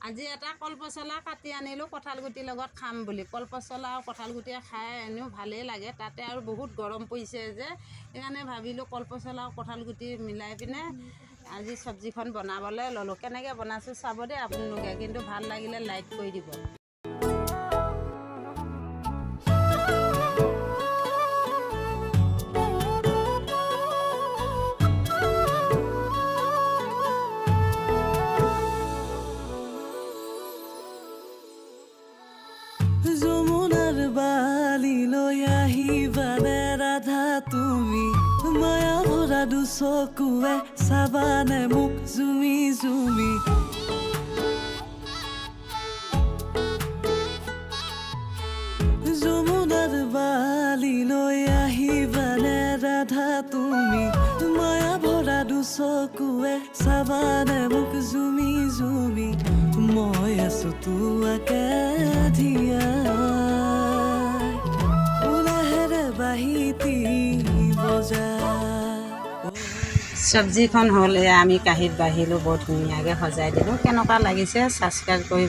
আজি এটা কলপচলা কাটি আনিলোঁ কঁঠাল গুটিৰ লগত খাম বুলি। কলপচলা আৰু কঁঠাল গুটিয়ে খাই এনেও ভালেই লাগে, তাতে আৰু বহুত গৰম পৰিছে যে সেইকাৰণে ভাবিলোঁ কলপচলা আৰু কঁঠাল গুটি মিলাই পিনে আজি চব্জিখন বনাবলৈ ল'লোঁ। কেনেকৈ বনাইছোঁ চাব দেই আপোনালোকে, কিন্তু ভাল লাগিলে লাইক কৰি দিব। যমুনাৰ বালি লৈ আহিবানে ৰাধা তুমি, মায়া ভৰা দুচকুৱে চাবানে মোক জুমি জুমি। যমুনাৰ বালি লৈ আহিবানে ৰাধা তুমি, মায়া ভৰা দুচকুৱে চাবানে মোক জুমি জুমি। মই আছো তোমাকে ধিয়াই, উলাহেৰে বাহিতি বজাই। চব্জিখন হ'ল, আমি কাঁহীত বাঢ়িলোঁ, বৰ ধুনীয়াকৈ সজাই দিলোঁ। কেনেকুৱা লাগিছে ছাবস্ক্ৰাইব কৰি